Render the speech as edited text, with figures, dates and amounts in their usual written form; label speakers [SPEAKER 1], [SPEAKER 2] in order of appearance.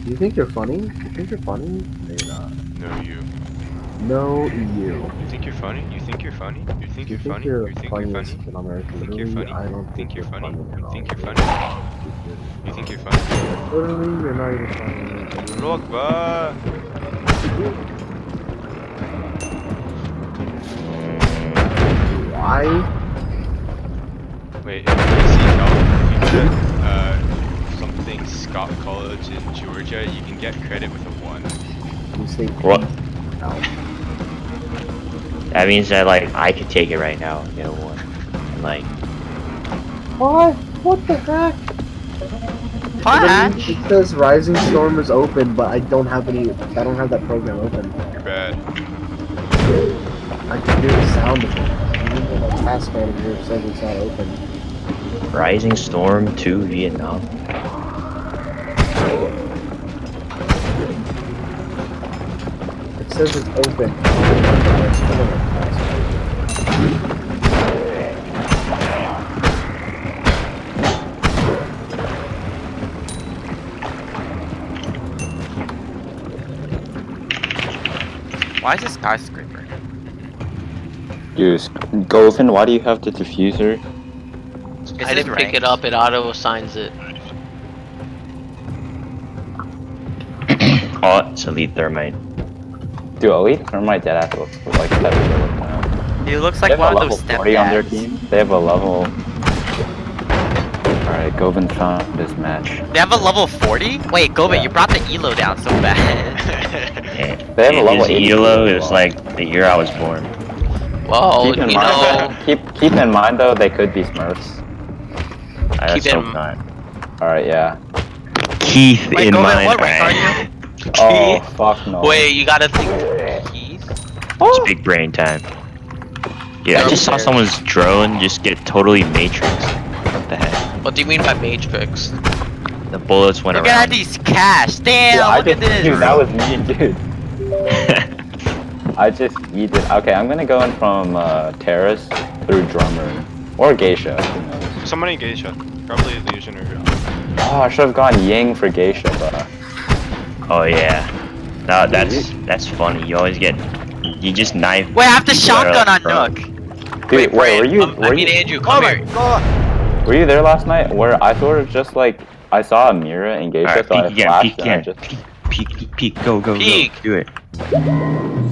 [SPEAKER 1] You think you're funny? You think you're funny? No, you're not.
[SPEAKER 2] No, you.
[SPEAKER 1] No, you.
[SPEAKER 2] You think you're funny? You think you're funny? You think
[SPEAKER 1] You
[SPEAKER 2] you're
[SPEAKER 1] think
[SPEAKER 2] funny?
[SPEAKER 1] you're
[SPEAKER 2] You think you're
[SPEAKER 1] funniest
[SPEAKER 2] funny?
[SPEAKER 1] kid on earth?
[SPEAKER 2] You think you're
[SPEAKER 1] Literally,
[SPEAKER 2] funny?
[SPEAKER 1] I don't
[SPEAKER 2] You
[SPEAKER 1] think
[SPEAKER 2] think you're
[SPEAKER 1] you're
[SPEAKER 2] funny?
[SPEAKER 1] funny at
[SPEAKER 2] You
[SPEAKER 1] all.
[SPEAKER 2] think you're funny?
[SPEAKER 1] Stupid.
[SPEAKER 2] You think you're funny?
[SPEAKER 1] Literally, you're not even funny.
[SPEAKER 2] Allahu Akbar.
[SPEAKER 1] Why?
[SPEAKER 2] Wait, if you go to something Scott College in Georgia, you can get credit with a 1.
[SPEAKER 1] You say
[SPEAKER 3] What?
[SPEAKER 1] no.
[SPEAKER 3] That means that like I could take it right now, you know what? And like
[SPEAKER 1] What? What the heck?
[SPEAKER 4] Flash?
[SPEAKER 1] It says Rising Storm is open, but I don't have any. I don't have that program open.
[SPEAKER 2] You're bad.
[SPEAKER 1] I can hear the sound of it. Even though my task manager says it's not open.
[SPEAKER 3] Rising Storm 2 Vietnam.
[SPEAKER 1] It says it's open.
[SPEAKER 4] Why is this skyscraper?
[SPEAKER 5] Dude, Govan, why do you have the diffuser?
[SPEAKER 4] Is
[SPEAKER 6] I
[SPEAKER 4] this
[SPEAKER 6] didn't pick
[SPEAKER 4] ranked?
[SPEAKER 6] it up, it auto assigns it.
[SPEAKER 3] Oh, it's Elite Thermite.
[SPEAKER 5] Dude, Elite Thermite deadass looks like that is really now.
[SPEAKER 4] He looks
[SPEAKER 5] They
[SPEAKER 4] like
[SPEAKER 5] have a
[SPEAKER 4] one of
[SPEAKER 5] level
[SPEAKER 4] those
[SPEAKER 5] 40 on their
[SPEAKER 4] stepdads.
[SPEAKER 5] team. They have a level. Alright, Govan found this match.
[SPEAKER 4] They have a level 40? Wait, Goba,
[SPEAKER 5] Yeah.
[SPEAKER 4] you brought the elo down so bad.
[SPEAKER 3] And,
[SPEAKER 5] They have a level
[SPEAKER 3] his
[SPEAKER 5] 80
[SPEAKER 3] ELO
[SPEAKER 5] as
[SPEAKER 3] is
[SPEAKER 5] well.
[SPEAKER 3] like the year I was born.
[SPEAKER 6] Well,
[SPEAKER 5] Keep in
[SPEAKER 6] you
[SPEAKER 5] mind,
[SPEAKER 6] know,
[SPEAKER 5] keep in mind though, they could be Smurfs.
[SPEAKER 3] Let's
[SPEAKER 6] Keep
[SPEAKER 3] hope
[SPEAKER 6] him-
[SPEAKER 3] not.
[SPEAKER 5] Alright, yeah.
[SPEAKER 3] Keith
[SPEAKER 4] Wait,
[SPEAKER 3] in
[SPEAKER 4] Govan,
[SPEAKER 3] mind.
[SPEAKER 4] what rank are you?
[SPEAKER 5] Oh, fuck no.
[SPEAKER 6] wait, you gotta think. Keith?
[SPEAKER 3] It's big brain time. Yeah, I just saw
[SPEAKER 6] Upstairs.
[SPEAKER 3] someone's drone just get totally matrixed. What the heck?
[SPEAKER 6] What do you mean by Matrix?
[SPEAKER 3] The bullets went
[SPEAKER 4] Look
[SPEAKER 3] around.
[SPEAKER 4] at these cash. Damn,
[SPEAKER 5] Dude, I
[SPEAKER 4] look at
[SPEAKER 5] just,
[SPEAKER 4] this.
[SPEAKER 5] dude, that was me, dude. I just yeeted. Okay, I'm gonna go in from Terrace through Drummer or Geisha. Who knows?
[SPEAKER 2] Somebody Geisha. Probably Illusion or.
[SPEAKER 5] Oh, I should have gone Ying for Geisha, but
[SPEAKER 3] Oh yeah. No, that's funny. You always get, you just knife.
[SPEAKER 4] Wait, I have the
[SPEAKER 3] people that are,
[SPEAKER 4] shotgun on
[SPEAKER 3] like,
[SPEAKER 4] Nook.
[SPEAKER 5] dude, wait, were you
[SPEAKER 6] Andrew, come here.
[SPEAKER 5] were you there last night? Where I sort of just like I saw a mirror in Geisha,
[SPEAKER 3] Alright,
[SPEAKER 5] so I
[SPEAKER 3] peek again,
[SPEAKER 5] flashed
[SPEAKER 3] peek
[SPEAKER 5] and I
[SPEAKER 3] again.
[SPEAKER 5] just.
[SPEAKER 3] Peek, peek, peek, go, go,
[SPEAKER 6] Peek.
[SPEAKER 3] go. Do it.